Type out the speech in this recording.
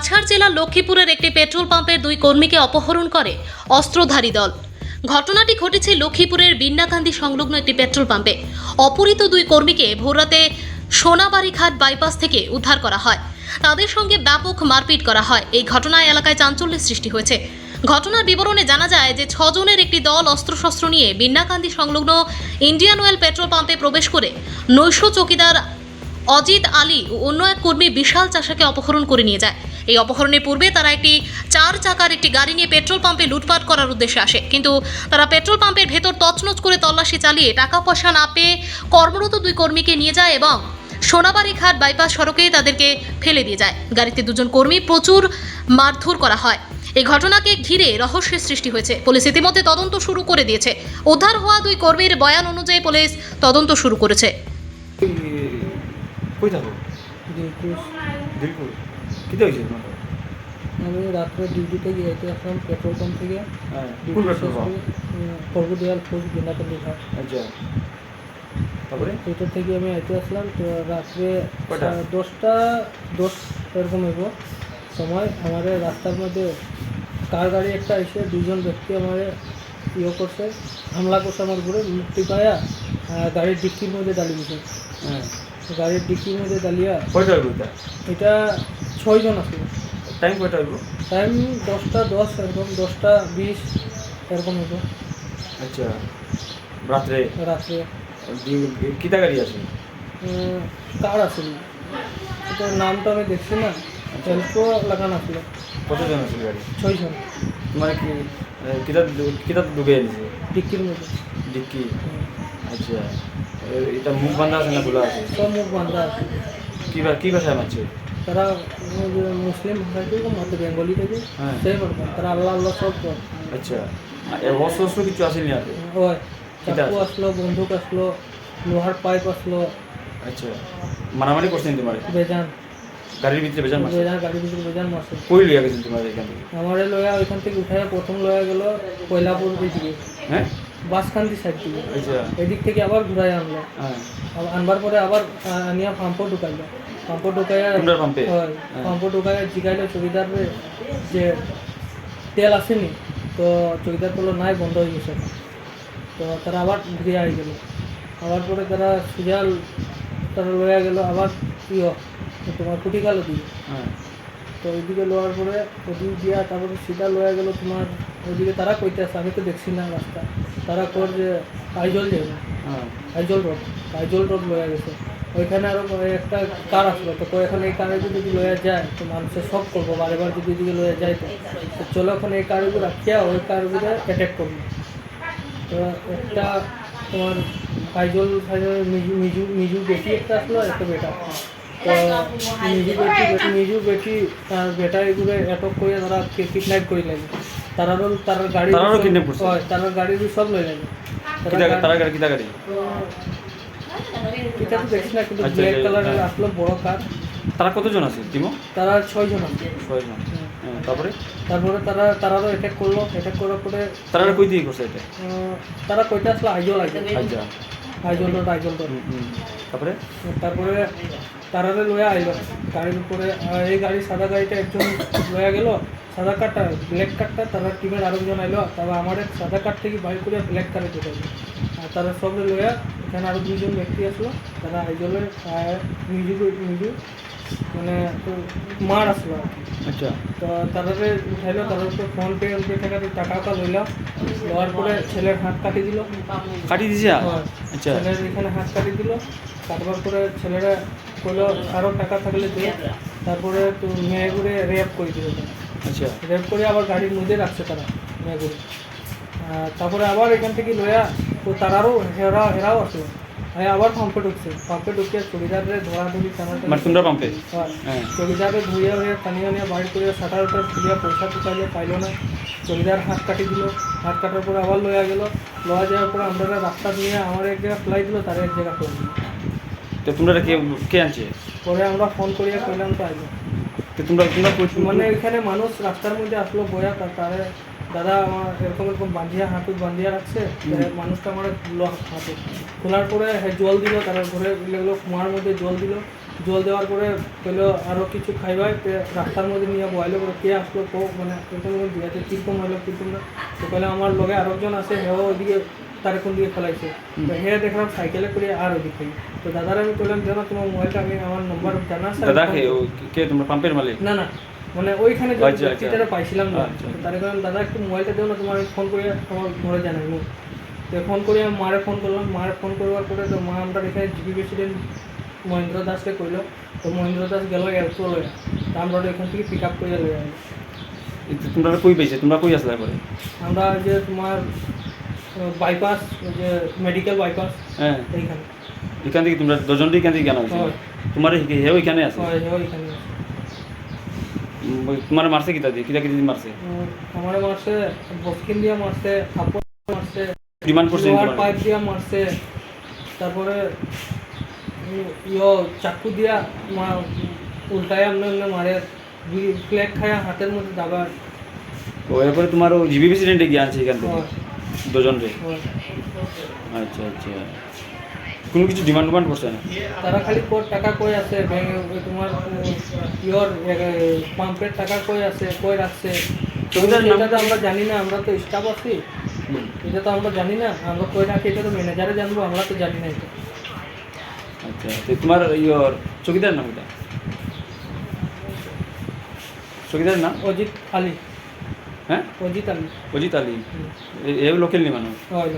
কাছাড় জেলার লক্ষ্মীপুরের একটি পেট্রোল পাম্পের দুই কর্মীকে অপহরণ করে অস্ত্রধারী দল। ঘটনাটি ঘটেছে লক্ষ্মীপুরের বিন্নাকান্দি সংলগ্ন একটি পেট্রোল পাম্পে। অপহৃত দুই কর্মীকে ভোররাতে সোনাবাড়িঘাট বাইপাস থেকে উদ্ধার করা হয়। তাদের সঙ্গে ব্যাপক মারপিট করা হয়। এই ঘটনায় এলাকায় চাঞ্চল্যের সৃষ্টি হয়েছে। ঘটনার বিবরণে জানা যায় যে 6 জনের একটি দল অস্ত্রশস্ত্র নিয়ে বিন্নাকান্দি সংলগ্ন ইন্ডিয়ান অয়েল পেট্রোল পাম্পে প্রবেশ করে নৈশ চৌকিদার অজিত আলী ও অন্য এক কর্মী বিশাল চাষাকে অপহরণ করে নিয়ে যায়। এই অপহরণের পূর্বে তারা একটি 4 চাকার একটি গাড়ি নিয়ে পেট্রোল পাম্পে লুটপাট করার উদ্দেশ্যে আসে, কিন্তু তারা পেট্রোল পাম্পের ভেতর তছনছ করে তল্লাশি চালিয়ে টাকা পয়সা না পেয়ে কর্মরত দুই কর্মীকে নিয়ে যায় এবং সোনাবাড়িঘাট বাইপাস সড়কে তাদেরকে ফেলে দিয়ে যায়। গাড়িতে দুজন কর্মী প্রচুর মারধর করা হয়। এই ঘটনাকে ঘিরে রহস্যের সৃষ্টি হয়েছে। পুলিশ ইতিমধ্যে তদন্ত শুরু করে দিয়েছে। উদ্ধার হওয়া দুই কর্মীর বয়ান অনুযায়ী পুলিশ তদন্ত শুরু করেছে। কই থাকো? দিলকুশ। দিলপুর কিতে হয়েছে তোমার? আমি রাত্রে ডিউটিতে গিয়েছি আসলাম পেট্রোল পাম্প থেকে। হ্যাঁ, কোন পেট্রোল পাম্প? পর্বদিয়াল ফুল বিন্নাকান্দি ঘাট। আচ্ছা, তারপরে ওইটার থেকে আমি আইতে আসলাম। তো রাত্রে কয়টা? 10টা 10 এরকম হইব সময় আমাদের রাস্তার মধ্যে কার গাড়ি একটা এসে দুজন ব্যক্তি আমার করছে, হামলা করছে আমার উপরে। মুক্তি পায়া গাড়ির ডিক্কির মধ্যে দাঁড়িয়ে দিয়েছে। হ্যাঁ, গাড়ির ডিক্কির মধ্যে দাঁড়িয়ে কয়টা হইব এটা? এটা 6 জন আসলো। টাইম কয়টা হইব? টাইম 10টা 10 এরকম, 10টা 20 এরকম হতো আচ্ছা, রাত্রে রাত্রে। কিতা গাড়ি আছে? কার আসলে তো নামটা আমি দেখছি না, হেল্পও লাগানো আসলো। কতজন আছে গাড়ি? 6 জন তোমার কি কিতা কিতা ঢুকে এনেছে ডিক্কির মধ্যে। ডিক্কি? আচ্ছা, এটা মুখ বান্ধা আছে না খোলা আছে? সব মুখ বান্ধা আছে। কি ভাষায় মারছে? তারা মুসলিম ভাষা থেকে মাত্র বেঙ্গলি থেকে হ্যাঁ। সেই বলবো তারা আল্লাহ আল্লাহ সব কর। আচ্ছা, অস্ত্র অস্ত্র কিছু আসেনি হাতে? হয়, কিতা চাকু আছে? আসলো, বন্দুক আসলো, লোহার পাইপ আসলো, আচ্ছা, মারামারি করছেন তোমার বেজান গাড়ির ভিতরে? বেজান মারছে? বেজান গাড়ির ভিতরে বেজান মারছে। কই লিয়া গেছেন তোমার এখান থেকে? আমারে লয়া ওইখান থেকে উঠায় প্রথম লয়া গেল কয়লাপুর দিকে, হ্যাঁ, বাসকান্দি সাইড থেকে। আচ্ছা, এদিক থেকে আবার ঘুরাই আনলো। হ্যাঁ, আনবার পরে আবার আনিয়া পাম্পও ঢুকাইলো। পাম্পও ঢুকাইয়া তোমরা পাম্পে? হয়, হ্যাঁ। পাম্পও ঢুকাইয়া জিগাইলো চৌকিদারে যে তেল আসেনি। তো চৌকিদার বললো নাই, বন্ধ হয়ে গেছে। তো তারা আবার ঘুরে আই গেল। আবার পরে তারা সুজাল তারা লয়া গেল আবার তোমার কুটিকালো দিয়ে। হ্যাঁ, তো ওইদিকে লোয়ার পরে ওদিকে দিয়া তারপরে সিধা লয়া গেল তোমার ওইদিকে। তারা কইতে আসে, আমি তো দেখছি না রাস্তা। তারা কর যে আইজল যাবে, হ্যাঁ, আইজল রোড লয়া গেছে। ওইখানে আরও একটা কার আসলো। তো এখন এই কারে যদি লয়া যায় তো মানুষের সব করবো, বারে বার যদি এদিকে লয়া যায় তো চলো এখন এই কারগুলো রাখিয়া ওই কারগুলো অ্যাটাক করবো। তো একটা তোমার আইজল মিজু বেটি একটা আসলো, একটা বেটা। তো মিজু বেটি তার বেটা এগুলো অ্যাটাক করে তারা কিডন্যাপ করে লাগে। তারারও তার গাড়ি তারারও kidnap করছে? হয়, তার গাড়ি সব লয়ে লাগে। তারা গাড়ি কিতা গাড়ি? এটা তো দেখছি না, কিন্তু আচ্ছা, ব্ল্যাক আচ্ছা, কালারের হ্যাঁ। আসলো বড় কার। তারা কতজন আছে টিমো? তারা 6 জন আছে। 6 জন। হ্যাঁ, তারপরে তারপরে তারারও অ্যাটাক করলো। অ্যাটাক করার পরে তারা কই দিয়ে করছে এটা? তারা কইতে আসলো আইজল আচ্ছা, রোড। তারপরে তারপরে তারারে লয়া আইলো গাড়ির উপরে। এই গাড়ি সাদা গাড়িটা একজন লয়া গেল, সাদা কারটা ব্ল্যাক কারটা তারা টিমের আরেকজন আইলো। তারপর আমার এক সাদা কার থেকে বাইর করে ব্ল্যাক কারে ঢুকে গেল। আর তারা সব লয়া এখানে আরও 2 জন ব্যক্তি আসলো। তারা আইজলের মিজু মানে মার আসলো আর কি। আচ্ছা, তো তাদের উঠাইলো, তাদের উপরে ফোন পে থেকে টাকা লইল। লওয়ার পরে ছেলের হাত কাটি দিল। কাটি দিছে? আচ্ছা, ছেলের এখানে হাত কাটি দিল। কাটবার পরে ছেলেরা কইলো আরও টাকা থাকলে দিয়ে। তারপরে তো মেয়েগুড়ে রেপ করে দিল। আচ্ছা, রেপ করে আবার গাড়ির মধ্যে রাখছে তারা মেয়েগুড়ে। তারপরে আবার এখান থেকে লয়া তো তারারও হেরাও আসলো। আবার পাম্পে ঢুকছে। পাম্পে ঢুকে চড়িদারে ধরাধরি মানে তোমরা পাম্পে? হ্যাঁ, চড়িদারে ধুইয়া টানিয়ে নিয়ে বাইর করে শাটার উঠার খুলিয়া পয়সা টুকাইয়া পাইল না। চড়িদার হাত কাটি দিল। হাত কাটার পরে আবার লয়া গেল। লওয়া যাওয়ার পরে আমরা রাস্তা নিয়ে আমার এক জায়গায় ফ্লাই দিল, তার এক জায়গা করে দিল। তো তোমরা কে আনছে? পরে আমরা ফোন করিয়া কইলাম তো আইলো। তো তোমরা মানে এখানে মানুষ রাস্তার মধ্যে আসলো বয়া, তারে দাদা আমার এরকম হাঁটু বান্ধিয়া রাখছে। মানুষটা আমার খুললো হাতে। খোলার পরে জল দিল, তারা ঘরে গেলো কুয়ার মধ্যে জল দিল। জল দেওয়ার পরে কইলো আরও কিছু খাইবাই রাস্তার মধ্যে নিয়ে বয়ালো করে কে আসলো কো মানে এরকম দিয়েছে কীরকম হইলো কীরকম না তো কইলে আমার লগে আরও একজন আছে হেও ওইদিকে তারে কোন দিকে ফেলাইছে তো হে দেখলাম সাইকেলে করে আর ওদিকে তো দাদার আমি কইলাম যে না তোমার মোবাইলটা আমি আমার নম্বর জানা আছে দাদা কে তোমরা পাম্পের মালিক? না না মানে ওইখানে যে আচ্ছা, আচ্ছা। ব্যক্তিটারে পাইছিলাম না আচ্ছা। তো তারে বললাম দাদা একটু মোবাইলটা দেও না তোমার আমি ফোন করে আমার ঘরে জানাইবো তো ফোন করে আমি মারে ফোন করলাম মারে ফোন করবার পরে তো মা আমরা এখানে জিপি প্রেসিডেন্ট মহেন্দ্র দাসকে কইলো তো মহেন্দ্র দাস গেল এলটো লয়ে তো আমরা এখান থেকে পিক আপ করে লয়ে আইলো তোমরা কই পাইছে? তোমরা কই আসলা পরে? আমরা যে তোমার বাইপাস যে মেডিকেল বাইপাস হ্যাঁ, এইখানে এখান থেকে তোমরা দুজন এখান থেকে কেন হয়েছে? হয়। তোমার হেও এখানে আছে? হয় হয় এইখানে আছে। তোমার মারছে কিতা দিয়ে কিতা কিতা দিয়ে মারছে? আমার মারছে বস্কিন দিয়া মারছে থাপ্পড় মারছে ডিমান্ড করছে লোহার পাইপ দিয়া মারছে তারপরে চাকু দিয়া উল্টায় আমনে আমনে মারে প্লেট খায়া হাতের মধ্যে দাবার ও এরপরে তোমার ও জিবি প্রেসিডেন্টে গিয়ে আনছে এখান থেকে হয়, দুজন রে? হয়। আচ্ছা আচ্ছা, কোনো কিছু ডিমান্ড করছে না? তারা খালি টাকা কই আছে তোমার ইয়র পাম্পের টাকা কই আছে কই রাখছে সুবিধার নাম- এটা তো আমরা জানি না আমরা তো স্টাফ আছি এটা তো আমরা জানি না আমরা কই রাখি এটা তো ম্যানেজারে জানবো আমরা তো জানি না এটা আচ্ছা, তো তোমার ইয়র চকিদার নাম কিতা? চকিদার নাম? অজিত আলী হ্যাঁ, অজিত আলী অজিত আলী। এ লোকেল নি মানুষ? হয়